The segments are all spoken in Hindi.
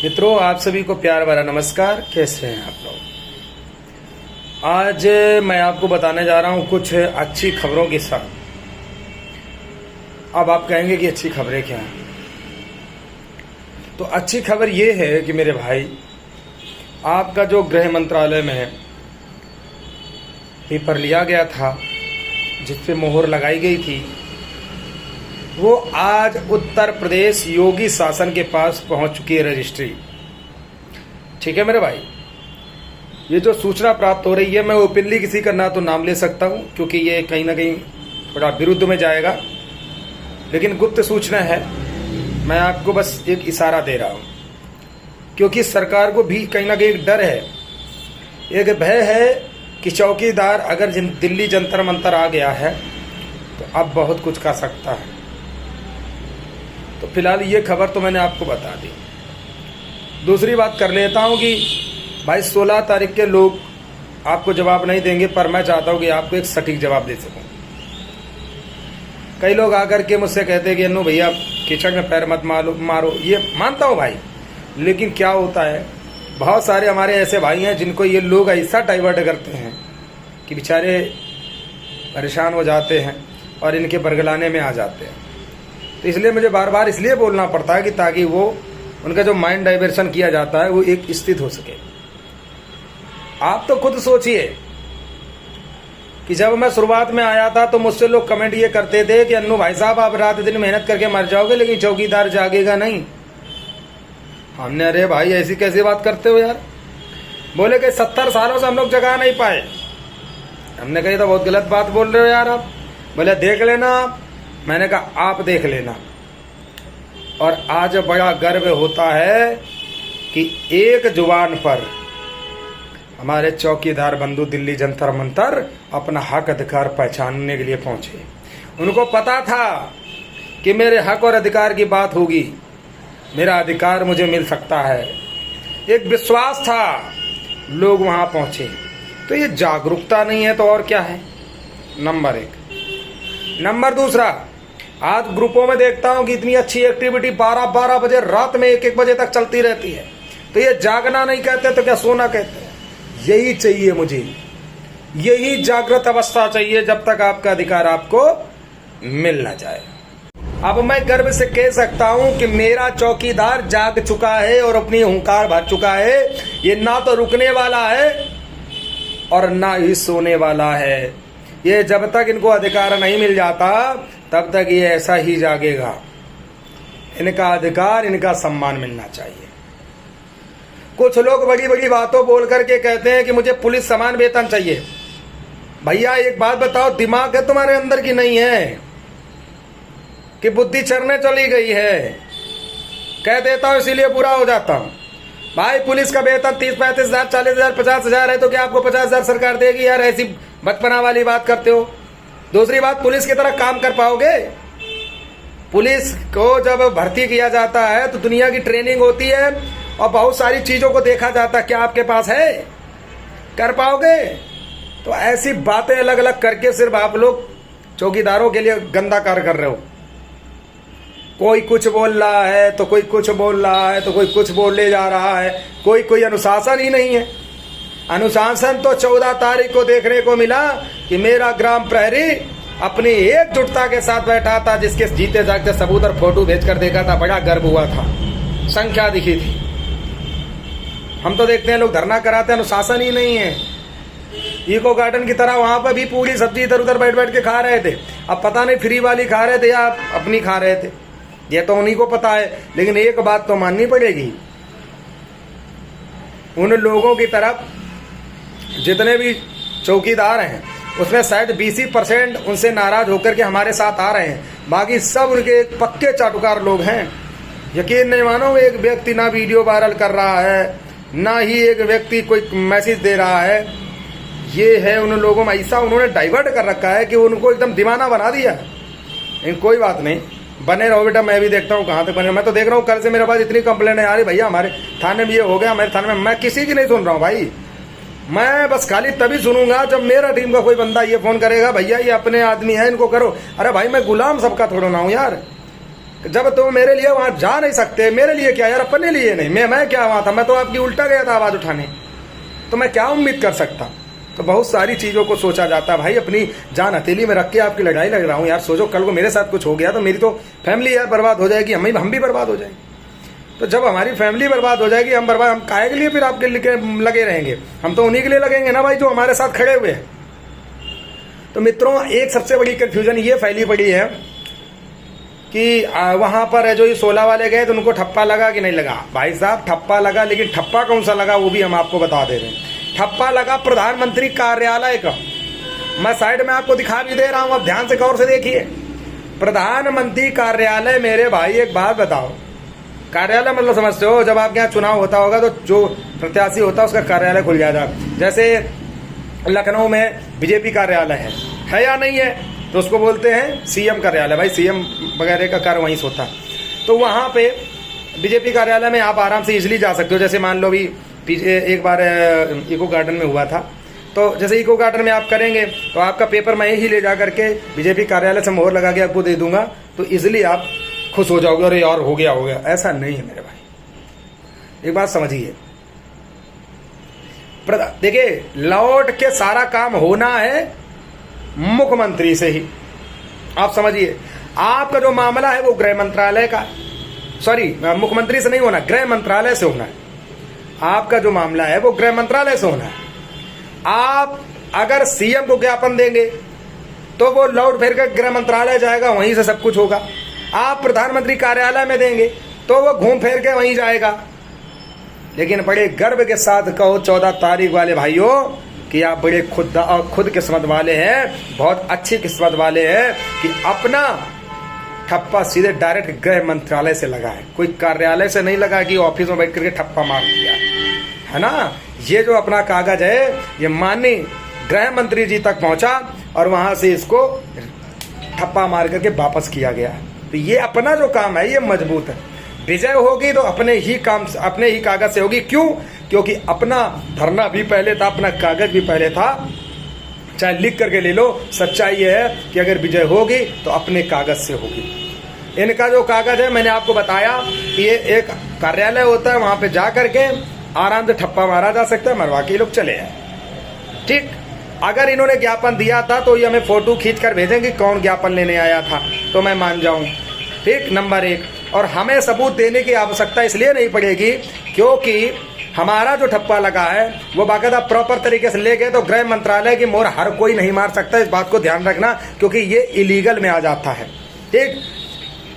मित्रों, आप सभी को प्यार भरा नमस्कार। कैसे हैं आप लोग? आज मैं आपको बताने जा रहा हूं कुछ अच्छी खबरों के साथ। अब आप कहेंगे कि अच्छी खबरें क्या हैं? तो अच्छी खबर ये है कि मेरे भाई, आपका जो गृह मंत्रालय में पेपर लिया गया था, जिस पे मोहर लगाई गई थी, वो आज उत्तर प्रदेश योगी शासन के पास पहुंच चुकी है रजिस्ट्री। ठीक है मेरे भाई, ये जो सूचना प्राप्त हो रही है, मैं ओपनली किसी का ना तो नाम ले सकता हूं क्योंकि ये कहीं ना कहीं थोड़ा विरुद्ध में जाएगा, लेकिन गुप्त सूचना है। मैं आपको बस एक इशारा दे रहा हूं क्योंकि सरकार को भी कहीं ना कहीं एक डर है, एक भय है कि चौकीदार अगर दिल्ली जंतर मंतर आ गया है तो अब बहुत कुछ कर सकता है। तो फिलहाल ये खबर तो मैंने आपको बता दी। दूसरी बात कर लेता हूं कि भाई 16 तारीख के लोग आपको जवाब नहीं देंगे, पर मैं चाहता हूं कि आपको एक सटीक जवाब दे सकूं। कई लोग आकर के मुझसे कहते हैं कि अन्नू भैया कीचड़ में पैर मत मारो। ये मानता हूं भाई, लेकिन क्या होता है, बहुत सारे हमारे ऐसे भाई हैं जिनको ये लोग ऐसा डाइवर्ट करते हैं कि बेचारे परेशान हो जाते हैं और इनके बरगलाने में आ जाते हैं। तो इसलिए मुझे बार बार इसलिए बोलना पड़ता है कि ताकि वो उनका जो माइंड डाइवर्शन किया जाता है वो एक स्थित हो सके। आप तो खुद सोचिए कि जब मैं शुरुआत में आया था तो मुझसे लोग कमेंट ये करते थे कि अन्नू भाई साहब आप रात दिन मेहनत करके मर जाओगे लेकिन चौकीदार जागेगा नहीं। हमने अरे भाई ऐसी कैसी बात करते हो यार? बोले कि 70 सालों से हम लोग जगा नहीं पाए। हमने कही तो बहुत गलत बात बोल रहे हो यार आप। बोले देख लेना आप। मैंने कहा आप देख लेना। और आज बड़ा गर्व होता है कि एक जुबान पर हमारे चौकीदार बंधु दिल्ली जंतर मंतर अपना हक अधिकार पहचानने के लिए पहुंचे। उनको पता था कि मेरे हक और अधिकार की बात होगी, मेरा अधिकार मुझे मिल सकता है। एक विश्वास था, लोग वहां पहुंचे। तो ये जागरूकता नहीं है तो और क्या है? नंबर एक। नंबर दूसरा, आज ग्रुपों में देखता हूं कि इतनी अच्छी एक्टिविटी 12-12 बजे रात में 1-1 बजे तक चलती रहती है। तो ये जागना नहीं कहते तो क्या सोना कहते हैं? यही चाहिए मुझे, यही जागृत अवस्था चाहिए जब तक आपका अधिकार आपको मिल ना जाए। अब मैं गर्व से कह सकता हूं कि मेरा चौकीदार जाग चुका है और अपनी हुंकार भर चुका है। ये ना तो रुकने वाला है और ना ही सोने वाला है। ये जब तक इनको अधिकार नहीं मिल जाता तब तक ये ऐसा ही जागेगा। इनका अधिकार, इनका सम्मान मिलना चाहिए। कुछ लोग बड़ी बड़ी बातों बोल करके कहते हैं कि मुझे पुलिस समान वेतन चाहिए। भैया एक बात बताओ, दिमाग है तुम्हारे अंदर की नहीं है कि बुद्धि चरने चली गई है? कह देता हूं इसीलिए पूरा हो जाता हूं। भाई पुलिस का वेतन 30-35 हजार, 40 हजार, 50 हजार है तो क्या आपको 50 हजार सरकार देगी? यार ऐसी बचपना वाली बात करते हो। दूसरी बात, पुलिस की तरह काम कर पाओगे? पुलिस को जब भर्ती किया जाता है तो दुनिया की ट्रेनिंग होती है और बहुत सारी चीजों को देखा जाता है। क्या आपके पास है? कर पाओगे? तो ऐसी बातें अलग अलग करके सिर्फ आप लोग चौकीदारों के लिए गंदा कार्य कर रहे हो। कोई कुछ बोल रहा है तो कोई कुछ बोल रहा है तो कोई कुछ बोले जा रहा है। कोई अनुशासन ही नहीं है। अनुशासन तो 14 तारीख को देखने को मिला कि मेरा ग्राम प्रहरी अपनी एकजुटता के साथ बैठा था, जिसके जीते जागते सबूत और फोटो भेजकर देखा था। बड़ा गर्व हुआ था, संख्या दिखी थी। हम तो देखते हैं लोग धरना कराते हैं, अनुशासन ही नहीं है। इको गार्डन की तरह वहां पर भी पूरी सब्जी इधर उधर बैठ बैठ के खा रहे थे। अब पता नहीं फ्री वाली खा रहे थे या अपनी खा रहे थे, ये तो उन्हीं को पता है। लेकिन एक बात तो माननी पड़ेगी, उन लोगों की तरफ जितने भी चौकीदार हैं उसमें शायद 20% उनसे नाराज होकर के हमारे साथ आ रहे हैं। बाकी सब उनके एक पक्के चाटुकार लोग हैं। यकीन नहीं मानो, एक व्यक्ति ना वीडियो वायरल कर रहा है, ना ही एक व्यक्ति कोई मैसेज दे रहा है। ये है उन लोगों में ऐसा उन्होंने डाइवर्ट कर रखा है कि उनको एकदम दीवाना बना दिया। लेकिन कोई बात नहीं, बने रहो बेटा। मैं भी देखता हूँ कहाँ तक बने। मैं तो देख रहा हूँ कल से मेरे पास इतनी कंप्लेंट है, अरे भैया हमारे थाने में ये हो गया, हमारे थाने में। मैं किसी की नहीं सुन रहा हूँ भाई। मैं बस खाली तभी सुनूंगा जब मेरा टीम का कोई बंदा ये फोन करेगा, भैया ये अपने आदमी है, इनको करो। अरे भाई मैं गुलाम सबका थोड़ा ना हूँ यार। जब तुम मेरे लिए वहां जा नहीं सकते, मेरे लिए क्या यार, अपने लिए नहीं, मैं क्या वहां था, मैं तो आपकी उल्टा गया था आवाज उठाने, तो मैं क्या उम्मीद कर सकता। तो बहुत सारी चीजों को सोचा जाता भाई, अपनी जान हथेली में रख के आपकी लड़ाई लग रहा हूं यार। सोचो कल को मेरे साथ कुछ हो गया तो मेरी तो फैमिली यार बर्बाद हो जाएगी, हम भी बर्बाद हो जाएंगे। तो जब हमारी फैमिली बर्बाद हो जाएगी, हम बर्बाद, हम काहे के लिए फिर आपके लिए लगे रहेंगे? हम तो उन्हीं के लिए लगेंगे ना भाई जो हमारे साथ खड़े हुए हैं। तो मित्रों, एक सबसे बड़ी कंफ्यूजन ये फैली पड़ी है कि वहां पर जो ये 16 वाले गए तो उनको ठप्पा लगा कि नहीं लगा। भाई साहब ठप्पा लगा, लेकिन ठप्पा कौन सा लगा वो भी हम आपको बता दे रहे हैं। ठप्पा लगा प्रधानमंत्री कार्यालय का। मैं साइड में आपको दिखा भी दे रहा हूं, अब ध्यान से गौर से देखिए। प्रधानमंत्री कार्यालय, मेरे भाई एक बात बताओ, कार्यालय मतलब समझते हो, जब आपके यहाँ चुनाव होता होगा तो जो प्रत्याशी होता है उसका कार्यालय खुल जाता। जैसे लखनऊ में बीजेपी कार्यालय है या नहीं है, तो उसको बोलते हैं सीएम कार्यालय। भाई सीएम वगैरह का कार्य वहीं से होता है। तो वहां पे बीजेपी कार्यालय में आप आराम से इजिली जा सकते हो। जैसे मान लो भी पीछे एक बार इको गार्डन में हुआ था, तो जैसे इको गार्डन में आप करेंगे तो आपका पेपर मैं ही ले जा करके बीजेपी कार्यालय से मोहर लगा के आपको दे दूंगा, तो इजिली आप खुश हो जाओगे, अरे यार हो गया। ऐसा नहीं है मेरे भाई, एक बात समझिए। देखिए, लौट के सारा काम होना है मुख्यमंत्री से ही। आप समझिए, आपका जो मामला है वो गृह मंत्रालय का, सॉरी मुख्यमंत्री से नहीं होना, गृह मंत्रालय से होना है। आपका जो मामला है वो गृह मंत्रालय से होना है। आप अगर सीएम को ज्ञापन देंगे तो वो लौट फिर कर गृह मंत्रालय जाएगा, वहीं से सब कुछ होगा। आप प्रधानमंत्री कार्यालय में देंगे तो वो घूम फिर के वहीं जाएगा। लेकिन बड़े गर्व के साथ कहो 14 तारीख वाले भाइयों कि आप बड़े खुद किस्मत वाले हैं, बहुत अच्छी किस्मत वाले हैं कि अपना ठप्पा सीधे डायरेक्ट गृह मंत्रालय से लगा है, कोई कार्यालय से नहीं लगा कि ऑफिस में बैठ करके ठप्पा मार दिया है ना। ये जो अपना कागज है ये माननीय गृह मंत्री जी तक पहुंचा और वहां से इसको ठप्पा मार करके वापस किया गया। तो ये अपना जो काम है ये मजबूत है। विजय होगी तो अपने ही कागज से होगी। क्यों? क्योंकि अपना धरना भी पहले था, अपना कागज भी पहले था। चाहे लिख करके ले लो, सच्चाई ये है कि अगर विजय होगी तो अपने कागज से होगी। इनका जो कागज है मैंने आपको बताया कि ये एक कार्यालय होता है, वहां पे जा करके आराम से ठप्पा मारा जा सकता है, मरवा के लोग चले आए। ठीक, अगर इन्होंने ज्ञापन दिया था तो ये हमें फोटो खींच कर भेजेंगे कौन ज्ञापन लेने आया था, तो मैं मान जाऊं। ठीक, नंबर 1। और हमें सबूत देने की आवश्यकता इसलिए नहीं पड़ेगी क्योंकि हमारा जो ठप्पा लगा है वो बाकायदा प्रॉपर तरीके से ले गए, तो गृह मंत्रालय की मोहर हर कोई नहीं मार सकता। इस बात को ध्यान रखना, क्योंकि ये इलीगल में आ जाता है। ठीक,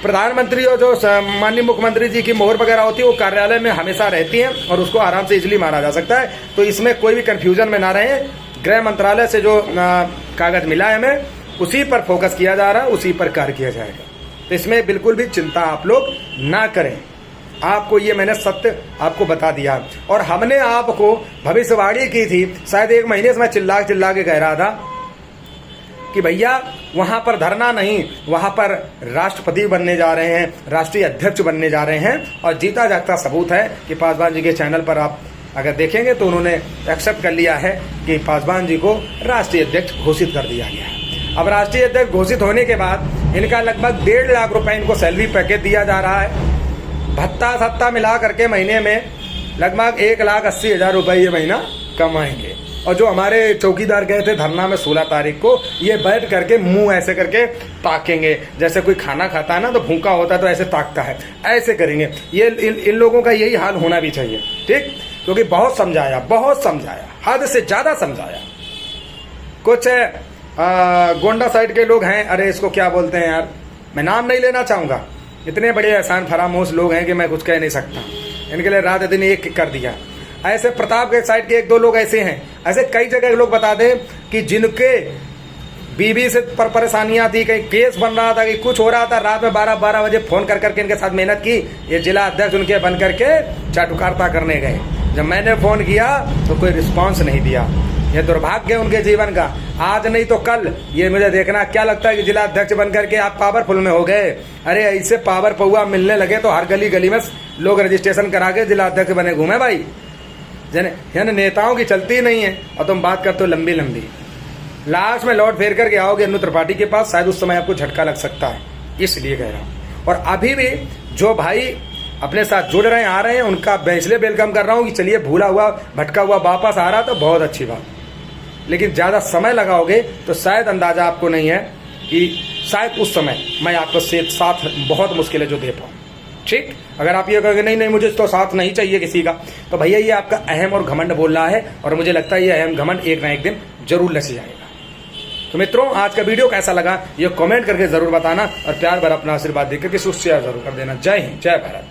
प्रधानमंत्री और जो माननीय मुख्यमंत्री जी की मोहर वगैरह होती है वो कार्यालय में हमेशा रहती है और उसको आराम से इजिली मारा जा सकता है। तो इसमें कोई भी कंफ्यूजन में ना रहे। गृह मंत्रालय से जो कागज मिला है हमें, उसी पर फोकस किया जा रहा है, उसी पर कार्य किया जाएगा। तो इसमें बिल्कुल भी चिंता आप लोग ना करें। आपको ये मैंने सत्य आपको बता दिया। और हमने आपको भविष्यवाणी की थी, शायद 1 महीने से मैं चिल्ला के कह रहा था कि भैया वहां पर धरना नहीं, वहां पर राष्ट्रपति बनने जा रहे हैं, राष्ट्रीय अध्यक्ष बनने जा रहे हैं। और जीता जागता सबूत है कि पासवान जी के चैनल पर आप अगर देखेंगे तो उन्होंने एक्सेप्ट कर लिया है कि पासवान जी को राष्ट्रीय अध्यक्ष घोषित कर दिया गया है। अब राष्ट्रीय अध्यक्ष घोषित होने के बाद इनका लगभग 1.5 लाख रुपए इनको सैलरी पैकेज दिया जा रहा है। भत्ता सत्ता मिला करके महीने में लगभग 1,80,000 रुपए ये महीना कमाएंगे। और जो हमारे चौकीदार गए थे धरना में 16 तारीख को, ये बैठ करके मुंह ऐसे करके ताकेंगे, जैसे कोई खाना खाता है ना तो भूखा होता है तो ऐसे ताकता है, ऐसे करेंगे। ये इन लोगों का यही हाल होना भी चाहिए। ठीक, क्योंकि बहुत समझाया, हद से ज्यादा समझाया। कुछ गोंडा साइड के लोग हैं, अरे इसको क्या बोलते हैं यार, मैं नाम नहीं लेना चाहूंगा, इतने बड़े एहसान फरामोश लोग हैं कि मैं कुछ कह नहीं सकता। इनके लिए रात दिन एक कर दिया। ऐसे प्रतापगढ़ साइड के 1-2 लोग ऐसे हैं, ऐसे कई जगह लोग बता दें कि जिनके बीवी से परेशानियां थी, कहीं केस बन रहा था, कहीं कुछ हो रहा था, रात में 12 बजे फोन कर करके इनके साथ मेहनत की। ये जिला अध्यक्ष उनके बन करके चाटुकारिता करने गए। जब मैंने फोन किया तो कोई रिस्पांस नहीं दिया। ये दुर्भाग्य है उनके जीवन का। आज नहीं तो कल ये मुझे देखना क्या लगता है कि जिला अध्यक्ष बन करके आप पावरफुल में हो गए। अरे ऐसे पावर पौआ मिलने लगे तो हर गली गली में लोग रजिस्ट्रेशन करा के जिला अध्यक्ष बने घूमे भाई। यानी नेताओं की चलती नहीं है और तुम बात करते हो लंबी लंबी। लास्ट में लौट फेर करके आओगे अनु त्रिपाठी के पास, शायद उस समय आपको झटका लग सकता है, इसलिए कह रहा हूँ। और अभी भी जो भाई अपने साथ जुड़ रहे हैं, आ रहे हैं, उनका मैं इसलिए वेलकम कर रहा हूँ कि चलिए भूला हुआ भटका हुआ वापस आ रहा तो बहुत अच्छी बात। लेकिन ज़्यादा समय लगाओगे तो शायद अंदाज़ा आपको नहीं है कि शायद उस समय मैं आपको साथ बहुत मुश्किल है जो दे पाऊँ। ठीक, अगर आप ये कहोगे नहीं नहीं मुझे तो साथ नहीं चाहिए किसी का, तो भैया ये आपका अहम और घमंड बोल रहा है, और मुझे लगता है ये अहम घमंड एक ना एक दिन जरूर लस जाएगा। तो मित्रों, आज का वीडियो कैसा लगा ये कमेंट करके जरूर बताना, और प्यार भरा अपना आशीर्वाद देकर के शेयर जरूर कर देना। जय हिंद, जय भारत।